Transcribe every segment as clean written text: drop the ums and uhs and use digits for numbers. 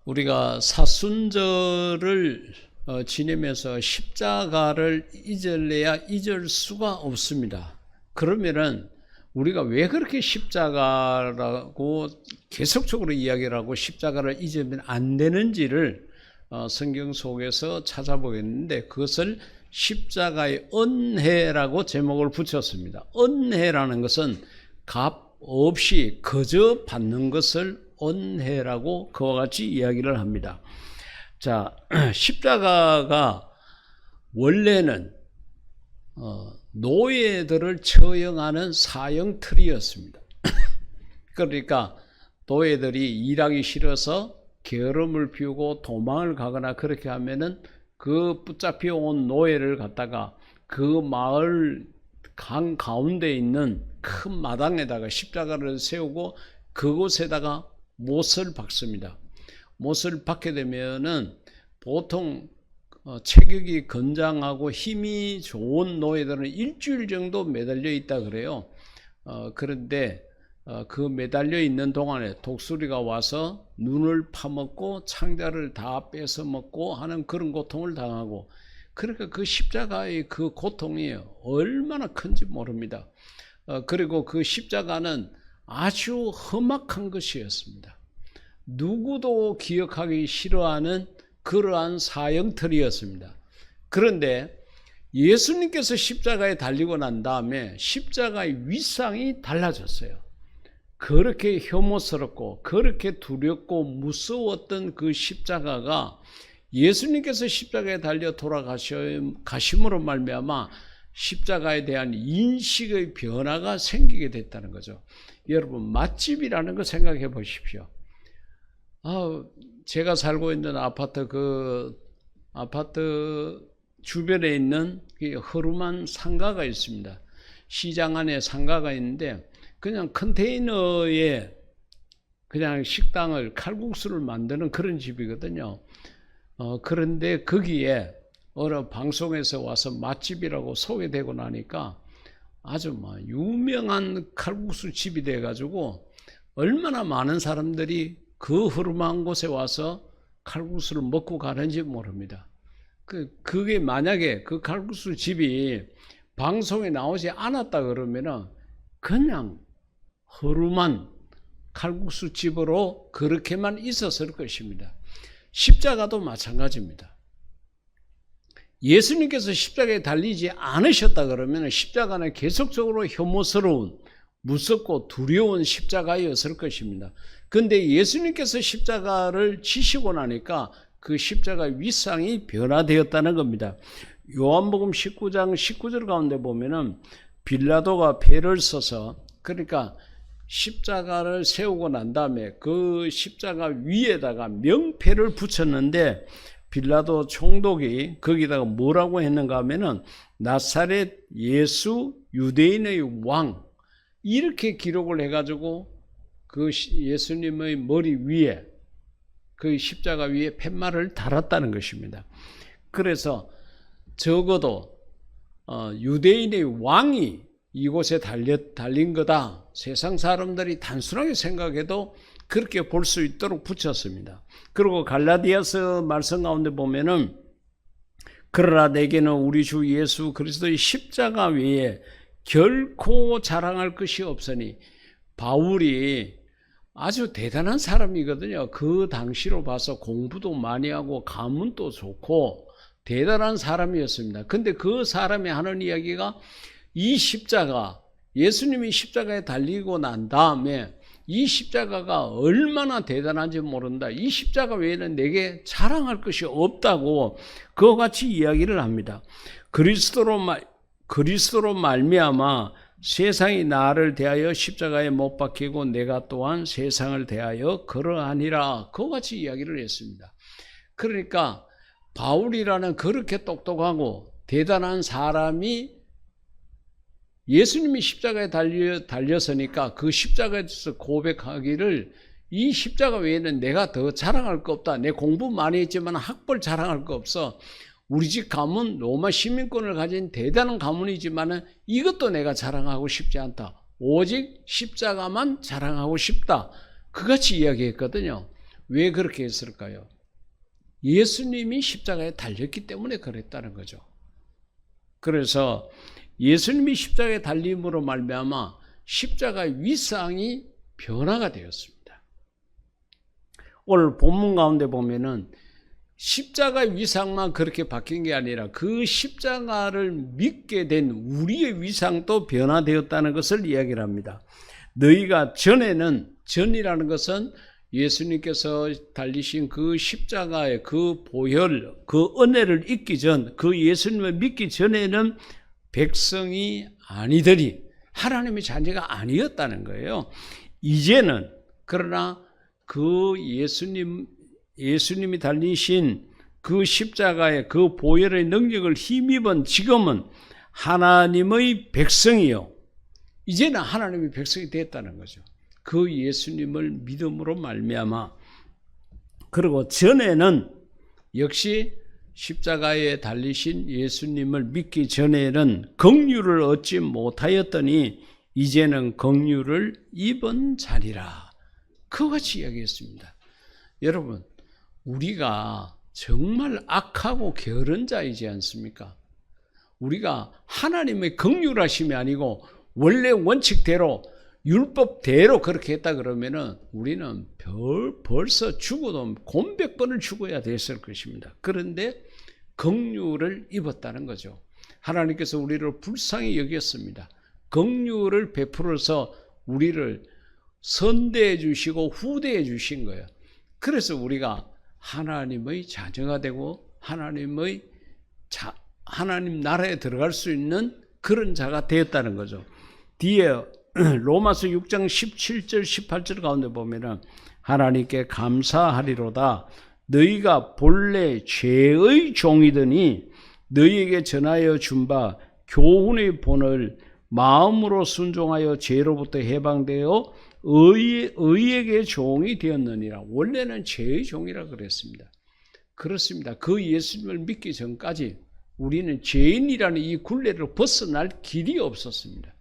우리가 사순절을 지내면서 십자가를 잊을래야 잊을 수가 없습니다. 그러면은 우리가 왜 그렇게 십자가라고 계속적으로 이야기를 하고 십자가를 잊으면 안 되는지를 성경 속에서 찾아보겠는데, 그것을 십자가의 은혜라고 제목을 붙였습니다. 은혜라는 것은 값 없이 거저 받는 것을 은혜라고 그와 같이 이야기를 합니다. 자, 십자가가 원래는 노예들을 처형하는 사형 틀이었습니다. 그러니까 노예들이 일하기 싫어서 게으름을 피우고 도망을 가거나 그렇게 하면은 그 붙잡혀 온 노예를 갖다가 그 마을 강 가운데 있는 큰 마당에다가 십자가를 세우고 그곳에다가 못을 박습니다. 못을 박게 되면은 보통 체격이 건장하고 힘이 좋은 노예들은 일주일 정도 매달려 있다 그래요. 그런데 그 매달려 있는 동안에 독수리가 와서 눈을 파먹고 창자를 다 뺏어 먹고 하는 그런 고통을 당하고, 그러니까 그 십자가의 그 고통이 얼마나 큰지 모릅니다. 그리고 그 십자가는 아주 험악한 것이었습니다. 누구도 기억하기 싫어하는 그러한 사형틀이었습니다. 그런데 예수님께서 십자가에 달리고 난 다음에 십자가의 위상이 달라졌어요. 그렇게 혐오스럽고 그렇게 두렵고 무서웠던 그 십자가가 예수님께서 십자가에 달려 돌아가심으로 말미암아 십자가에 대한 인식의 변화가 생기게 됐다는 거죠. 여러분, 맛집이라는 거 생각해 보십시오. 제가 살고 있는 아파트 주변에 있는 허름한 상가가 있습니다. 시장 안에 상가가 있는데 그냥 컨테이너에 그냥 식당을, 칼국수를 만드는 그런 집이거든요. 그런데 거기에 어느 방송에서 와서 맛집이라고 소개되고 나니까 아주 유명한 칼국수 집이 돼가지고 얼마나 많은 사람들이 그 허름한 곳에 와서 칼국수를 먹고 가는지 모릅니다. 그게 만약에 그 칼국수 집이 방송에 나오지 않았다 그러면은 그냥 허름한 칼국수 집으로 그렇게만 있었을 것입니다. 십자가도 마찬가지입니다. 예수님께서 십자가에 달리지 않으셨다 그러면 십자가는 계속적으로 혐오스러운, 무섭고 두려운 십자가였을 것입니다. 그런데 예수님께서 십자가를 지시고 나니까 그 십자가의 위상이 변화되었다는 겁니다. 요한복음 19장 19절 가운데 보면은 빌라도가 패를 써서, 그러니까 십자가를 세우고 난 다음에 그 십자가 위에다가 명패를 붙였는데, 빌라도 총독이 거기다가 뭐라고 했는가 하면은 나사렛 예수 유대인의 왕, 이렇게 기록을 해가지고 그 예수님의 머리 위에, 그 십자가 위에 팻말을 달았다는 것입니다. 그래서 적어도 유대인의 왕이 이곳에 달린 거다, 세상 사람들이 단순하게 생각해도 그렇게 볼 수 있도록 붙였습니다. 그리고 갈라디아서 말씀 가운데 보면은 그러나 내게는 우리 주 예수 그리스도의 십자가 외에 결코 자랑할 것이 없으니, 바울이 아주 대단한 사람이거든요. 그 당시로 봐서 공부도 많이 하고 가문도 좋고 대단한 사람이었습니다. 근데 그 사람이 하는 이야기가 이 십자가, 예수님이 십자가에 달리고 난 다음에 이 십자가가 얼마나 대단한지 모른다, 이 십자가 외에는 내게 자랑할 것이 없다고 그와 같이 이야기를 합니다. 그리스도로 말미암아 세상이 나를 대하여 십자가에 못 박히고 내가 또한 세상을 대하여 그러하니라, 그와 같이 이야기를 했습니다. 그러니까 바울이라는 그렇게 똑똑하고 대단한 사람이 예수님이 십자가에 달렸으니까 그 십자가에서 고백하기를, 이 십자가 외에는 내가 더 자랑할 거 없다, 내 공부 많이 했지만 학벌 자랑할 거 없어, 우리 집 가문 로마 시민권을 가진 대단한 가문이지만 이것도 내가 자랑하고 싶지 않다, 오직 십자가만 자랑하고 싶다, 그같이 이야기했거든요. 왜 그렇게 했을까요? 예수님이 십자가에 달렸기 때문에 그랬다는 거죠. 그래서 예수님이 십자가에 달림으로 말미암아 십자가의 위상이 변화가 되었습니다. 오늘 본문 가운데 보면은 십자가의 위상만 그렇게 바뀐 게 아니라 그 십자가를 믿게 된 우리의 위상도 변화되었다는 것을 이야기를 합니다. 너희가 전이라는 것은 예수님께서 달리신 그 십자가의 그 보혈, 그 은혜를 잊기 전, 그 예수님을 믿기 전에는 백성이 아니더니 하나님의 자녀가 아니었다는 거예요. 이제는 그러나 그 예수님이 달리신 그 십자가의 그 보혈의 능력을 힘입은 지금은 하나님의 백성이요. 이제는 하나님의 백성이 됐다는 거죠. 그 예수님을 믿음으로 말미암아. 그리고 전에는 역시 십자가에 달리신 예수님을 믿기 전에는 긍휼을 얻지 못하였더니 이제는 긍휼을 입은 자리라. 그같이 이야기했습니다. 여러분, 우리가 정말 악하고 게으른 자이지 않습니까? 우리가 하나님의 긍휼하심이 아니고 원래 원칙대로 율법대로 그렇게 했다 그러면은 우리는 벌써 죽어도 곤백 번을 죽어야 됐을 것입니다. 그런데 긍휼을 입었다는 거죠. 하나님께서 우리를 불쌍히 여겼습니다. 긍휼을 베풀어서 우리를 선대해 주시고 후대해 주신 거예요. 그래서 우리가 하나님의 자녀가 되고 하나님 나라에 들어갈 수 있는 그런 자가 되었다는 거죠. 뒤에 로마서 6장 17절 18절 가운데 보면은 하나님께 감사하리로다. 너희가 본래 죄의 종이더니 너희에게 전하여 준 바 교훈의 본을 마음으로 순종하여 죄로부터 해방되어 의에게 종이 되었느니라. 원래는 죄의 종이라 그랬습니다. 그렇습니다. 그 예수님을 믿기 전까지 우리는 죄인이라는 이 굴레를 벗어날 길이 없었습니다.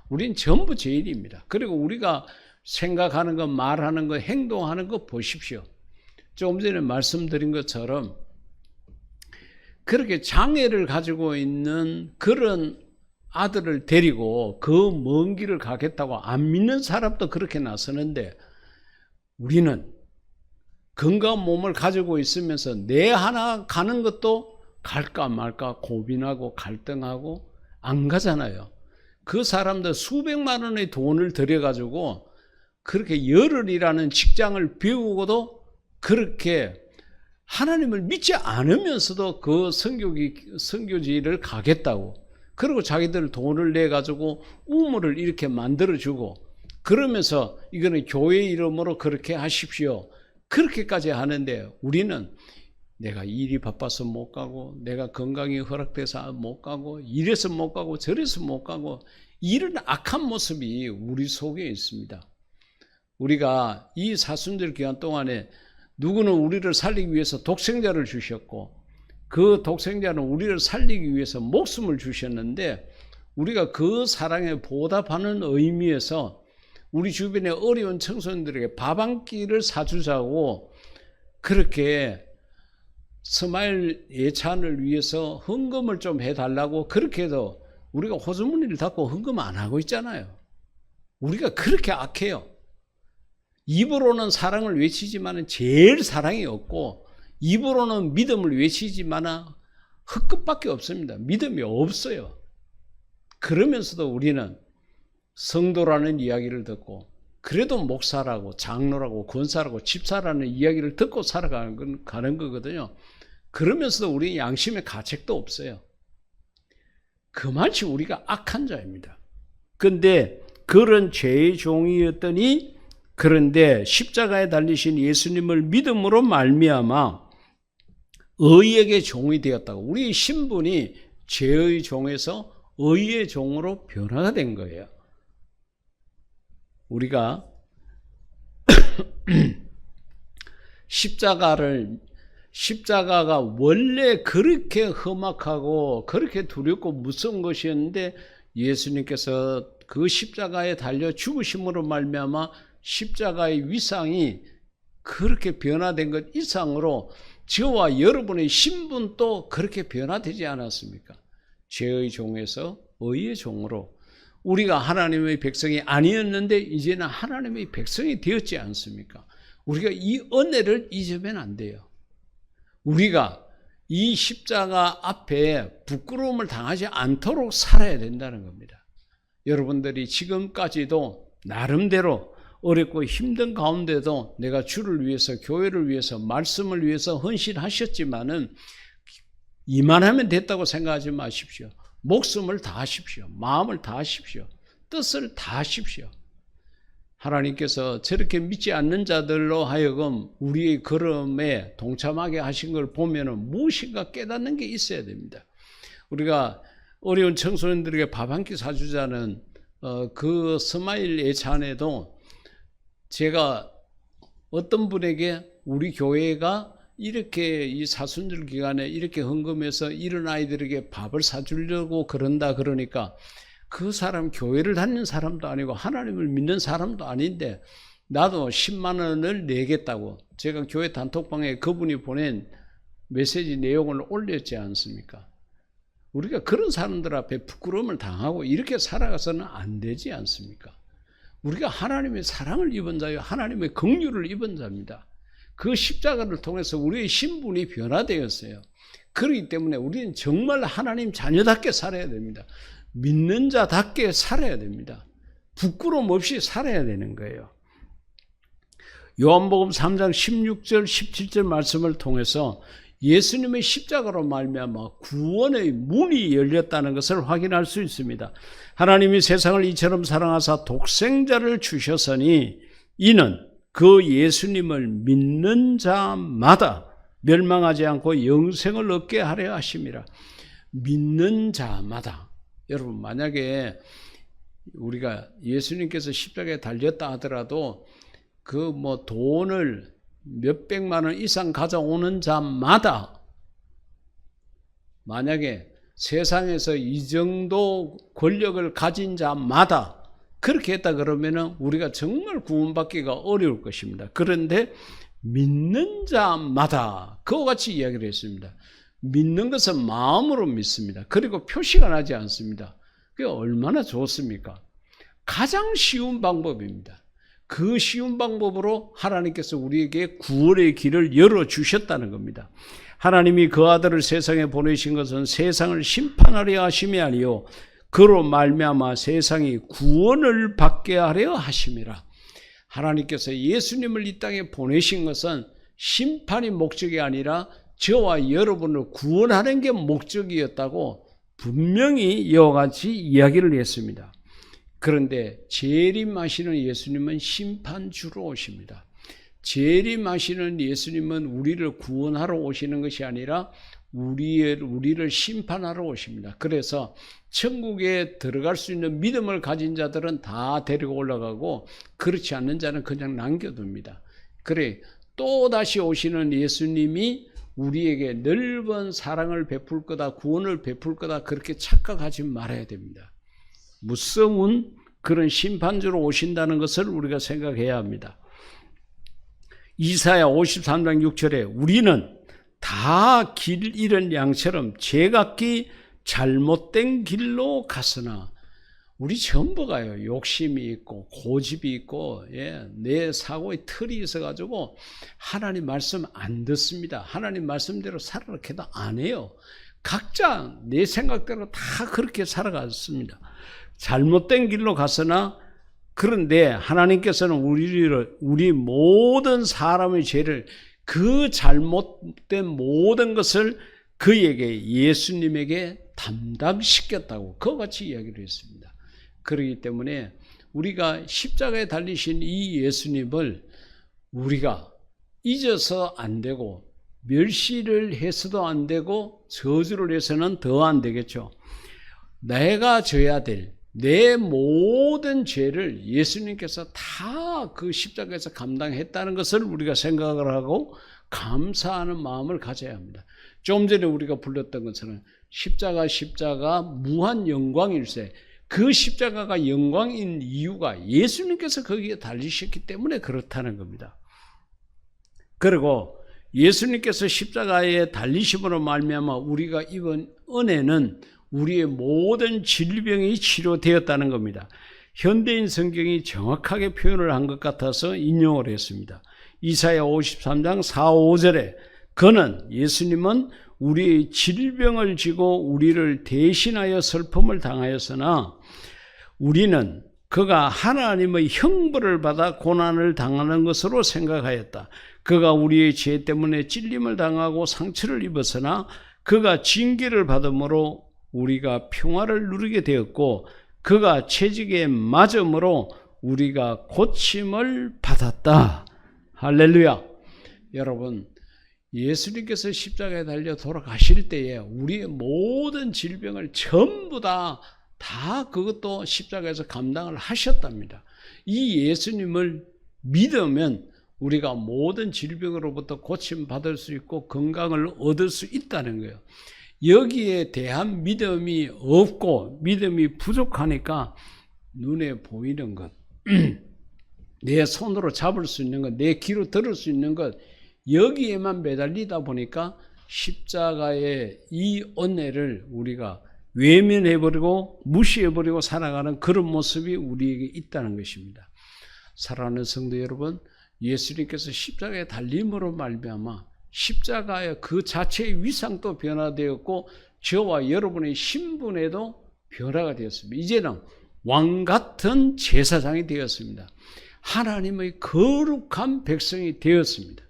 우리는 전부 죄인입니다. 그리고 우리가 생각하는 것, 말하는 것, 행동하는 것 보십시오. 조금 전에 말씀드린 것처럼 그렇게 장애를 가지고 있는 그런 아들을 데리고 그 먼 길을 가겠다고 안 믿는 사람도 그렇게 나서는데 우리는 건강한 몸을 가지고 있으면서 내 하나 가는 것도 갈까 말까 고민하고 갈등하고 안 가잖아요. 그 사람들 수백만 원의 돈을 들여가지고 그렇게 열흘이라는 직장을 배우고도 그렇게 하나님을 믿지 않으면서도 그 선교지를 가겠다고, 그리고 자기들 돈을 내가지고 우물을 이렇게 만들어주고 그러면서 이거는 교회 이름으로 그렇게 하십시오. 그렇게까지 하는데 우리는 내가 일이 바빠서 못 가고 내가 건강이 허락돼서 못 가고 이래서 못 가고 저래서 못 가고 이런 악한 모습이 우리 속에 있습니다. 우리가 이 사순절 기간 동안에 누구는 우리를 살리기 위해서 독생자를 주셨고 그 독생자는 우리를 살리기 위해서 목숨을 주셨는데 우리가 그 사랑에 보답하는 의미에서 우리 주변의 어려운 청소년들에게 밥 한 끼를 사주자고 그렇게 스마일 예찬을 위해서 헌금을 좀 해달라고 그렇게 해도 우리가 호주머니를 닫고 헌금 안 하고 있잖아요. 우리가 그렇게 악해요. 입으로는 사랑을 외치지만 제일 사랑이 없고 입으로는 믿음을 외치지만 헛것밖에 없습니다. 믿음이 없어요. 그러면서도 우리는 성도라는 이야기를 듣고 그래도 목사라고 장로라고 권사라고 집사라는 이야기를 듣고 살아가는 거거든요. 그러면서도 우리 양심의 가책도 없어요. 그만치 우리가 악한 자입니다. 그런데 그런 죄의 종이었더니 그런데 십자가에 달리신 예수님을 믿음으로 말미암아 의에게 종이 되었다고. 우리의 신분이 죄의 종에서 의의 종으로 변화가 된 거예요. 우리가 십자가가 원래 그렇게 험악하고 그렇게 두렵고 무서운 것이었는데 예수님께서 그 십자가에 달려 죽으심으로 말미암아 십자가의 위상이 그렇게 변화된 것 이상으로 저와 여러분의 신분도 그렇게 변화되지 않았습니까? 죄의 종에서 의의 종으로 우리가 하나님의 백성이 아니었는데 이제는 하나님의 백성이 되었지 않습니까? 우리가 이 은혜를 잊으면 안 돼요. 우리가 이 십자가 앞에 부끄러움을 당하지 않도록 살아야 된다는 겁니다. 여러분들이 지금까지도 나름대로 어렵고 힘든 가운데도 내가 주를 위해서, 교회를 위해서, 말씀을 위해서 헌신하셨지만은 이만하면 됐다고 생각하지 마십시오. 목숨을 다하십시오. 마음을 다하십시오. 뜻을 다하십시오. 하나님께서 저렇게 믿지 않는 자들로 하여금 우리의 걸음에 동참하게 하신 걸 보면은 무엇인가 깨닫는 게 있어야 됩니다. 우리가 어려운 청소년들에게 밥 한 끼 사주자는 그 스마일 예찬에도 제가 어떤 분에게 우리 교회가 이렇게 이 사순절 기간에 이렇게 헌금해서 이런 아이들에게 밥을 사주려고 그런다 그러니까 그 사람 교회를 다니는 사람도 아니고 하나님을 믿는 사람도 아닌데 나도 10만 원을 내겠다고 제가 교회 단톡방에 그분이 보낸 메시지 내용을 올렸지 않습니까? 우리가 그런 사람들 앞에 부끄러움을 당하고 이렇게 살아가서는 안 되지 않습니까? 우리가 하나님의 사랑을 입은 자요, 하나님의 긍휼을 입은 자입니다. 그 십자가를 통해서 우리의 신분이 변화되었어요. 그렇기 때문에 우리는 정말 하나님 자녀답게 살아야 됩니다. 믿는 자답게 살아야 됩니다. 부끄러움 없이 살아야 되는 거예요. 요한복음 3장 16절 17절 말씀을 통해서 예수님의 십자가로 말미암아 구원의 문이 열렸다는 것을 확인할 수 있습니다. 하나님이 세상을 이처럼 사랑하사 독생자를 주셨으니 이는 그 예수님을 믿는 자마다 멸망하지 않고 영생을 얻게 하려 하심이라. 믿는 자마다. 여러분 만약에 우리가 예수님께서 십자가에 달렸다 하더라도 그 돈을 몇백만 원 이상 가져오는 자마다 만약에 세상에서 이 정도 권력을 가진 자마다 그렇게 했다 그러면은 우리가 정말 구원받기가 어려울 것입니다. 그런데 믿는 자마다 그와 같이 이야기를 했습니다. 믿는 것은 마음으로 믿습니다. 그리고 표시가 나지 않습니다. 그게 얼마나 좋습니까? 가장 쉬운 방법입니다. 그 쉬운 방법으로 하나님께서 우리에게 구원의 길을 열어주셨다는 겁니다. 하나님이 그 아들을 세상에 보내신 것은 세상을 심판하려 하심이 아니요 그로 말미암아 세상이 구원을 받게 하려 하심이라. 하나님께서 예수님을 이 땅에 보내신 것은 심판이 목적이 아니라 저와 여러분을 구원하는 게 목적이었다고 분명히 이와 같이 이야기를 했습니다. 그런데 재림하시는 예수님은 심판주로 오십니다. 재림하시는 예수님은 우리를 구원하러 오시는 것이 아니라 우리를 심판하러 오십니다. 그래서 천국에 들어갈 수 있는 믿음을 가진 자들은 다 데리고 올라가고 그렇지 않는 자는 그냥 남겨둡니다. 그래 또다시 오시는 예수님이 우리에게 넓은 사랑을 베풀 거다, 구원을 베풀 거다 그렇게 착각하지 말아야 됩니다. 무서운 그런 심판주로 오신다는 것을 우리가 생각해야 합니다. 이사야 53장 6절에 우리는 다 길 잃은 양처럼 제각기 잘못된 길로 갔으나 우리 전부가요 욕심이 있고 고집이 있고 내 사고에 틀이 있어가지고 하나님 말씀 안 듣습니다. 하나님 말씀대로 살아라 해도 안 해요. 각자 내 생각대로 다 그렇게 살아갔습니다. 잘못된 길로 갔으나 그런데 하나님께서는 우리 모든 사람의 죄를 그 잘못된 모든 것을 그에게 예수님에게 담당시켰다고 그와 같이 이야기를 했습니다. 그렇기 때문에 우리가 십자가에 달리신 이 예수님을 우리가 잊어서 안 되고 멸시를 해서도 안 되고 저주를 해서는 더 안 되겠죠. 내가 져야 될 내 모든 죄를 예수님께서 다 그 십자가에서 감당했다는 것을 우리가 생각을 하고 감사하는 마음을 가져야 합니다. 좀 전에 우리가 불렀던 것처럼 십자가 무한 영광일세. 그 십자가가 영광인 이유가 예수님께서 거기에 달리셨기 때문에 그렇다는 겁니다. 그리고 예수님께서 십자가에 달리심으로 말미암아 우리가 입은 은혜는 우리의 모든 질병이 치료되었다는 겁니다. 현대인 성경이 정확하게 표현을 한 것 같아서 인용을 했습니다. 이사야 53장 4, 5절에 그는 예수님은 우리의 질병을 지고 우리를 대신하여 슬픔을 당하였으나 우리는 그가 하나님의 형벌을 받아 고난을 당하는 것으로 생각하였다. 그가 우리의 죄 때문에 찔림을 당하고 상처를 입었으나 그가 징계를 받음으로 우리가 평화를 누리게 되었고 그가 채찍에 맞음으로 우리가 고침을 받았다. 할렐루야. 여러분, 예수님께서 십자가에 달려 돌아가실 때에 우리의 모든 질병을 전부 다 그것도 십자가에서 감당을 하셨답니다. 이 예수님을 믿으면 우리가 모든 질병으로부터 고침받을 수 있고 건강을 얻을 수 있다는 거예요. 여기에 대한 믿음이 없고 믿음이 부족하니까 눈에 보이는 것, 내 손으로 잡을 수 있는 것, 내 귀로 들을 수 있는 것, 여기에만 매달리다 보니까 십자가의 이 은혜를 우리가 외면해버리고 무시해버리고 살아가는 그런 모습이 우리에게 있다는 것입니다. 사랑하는 성도 여러분, 예수님께서 십자가에 달림으로 말미암아 십자가의 그 자체의 위상도 변화되었고 저와 여러분의 신분에도 변화가 되었습니다. 이제는 왕같은 제사장이 되었습니다. 하나님의 거룩한 백성이 되었습니다.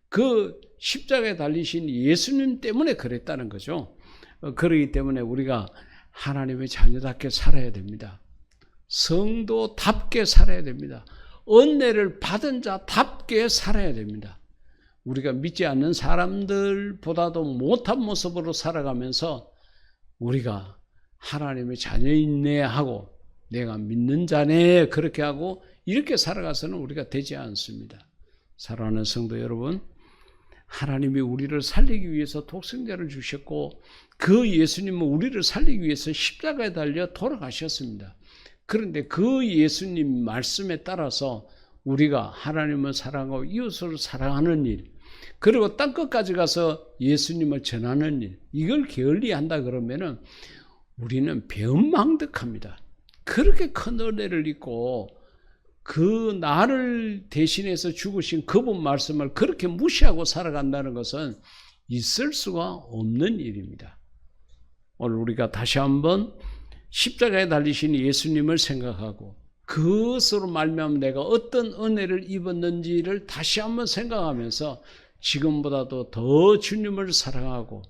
그 십자가에 달리신 예수님 때문에 그랬다는 거죠. 그렇기 때문에 우리가 하나님의 자녀답게 살아야 됩니다. 성도답게 살아야 됩니다. 은혜를 받은 자답게 살아야 됩니다. 우리가 믿지 않는 사람들보다도 못한 모습으로 살아가면서 우리가 하나님의 자녀이네 하고 내가 믿는 자네 그렇게 하고 이렇게 살아가서는 우리가 되지 않습니다. 사랑하는 성도 여러분, 하나님이 우리를 살리기 위해서 독생자를 주셨고 그 예수님은 우리를 살리기 위해서 십자가에 달려 돌아가셨습니다. 그런데 그 예수님 말씀에 따라서 우리가 하나님을 사랑하고 이웃을 사랑하는 일, 그리고 땅끝까지 가서 예수님을 전하는 일, 이걸 게을리한다 그러면은 우리는 배은망덕합니다. 그렇게 큰 은혜를 입고 그 나를 대신해서 죽으신 그분 말씀을 그렇게 무시하고 살아간다는 것은 있을 수가 없는 일입니다. 오늘 우리가 다시 한번 십자가에 달리신 예수님을 생각하고 그것으로 말미암아 내가 어떤 은혜를 입었는지를 다시 한번 생각하면서 지금보다도 더 주님을 사랑하고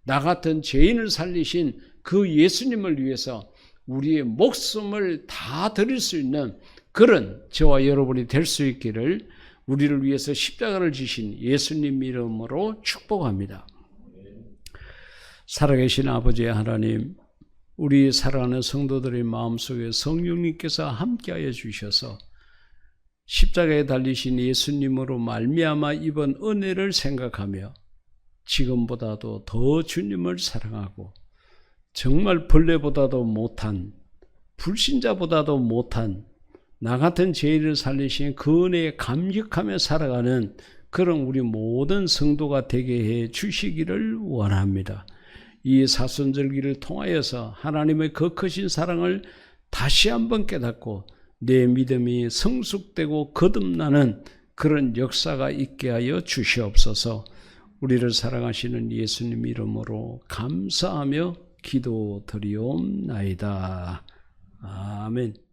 나 같은 죄인을 살리신 그 예수님을 위해서 우리의 목숨을 다 드릴 수 있는 그런 저와 여러분이 될 수 있기를 우리를 위해서 십자가를 지신 예수님 이름으로 축복합니다. 살아계신 아버지 하나님, 우리 사랑하는 성도들의 마음속에 성령님께서 함께하여 주셔서 십자가에 달리신 예수님으로 말미암아 입은 은혜를 생각하며 지금보다도 더 주님을 사랑하고 정말 벌레보다도 못한, 불신자보다도 못한 나 같은 죄인을 살리신 그 은혜에 감격하며 살아가는 그런 우리 모든 성도가 되게 해 주시기를 원합니다. 이 사순절기를 통하여서 하나님의 그 크신 사랑을 다시 한번 깨닫고 내 믿음이 성숙되고 거듭나는 그런 역사가 있게 하여 주시옵소서. 우리를 사랑하시는 예수님 이름으로 감사하며 기도드리옵나이다. 아멘.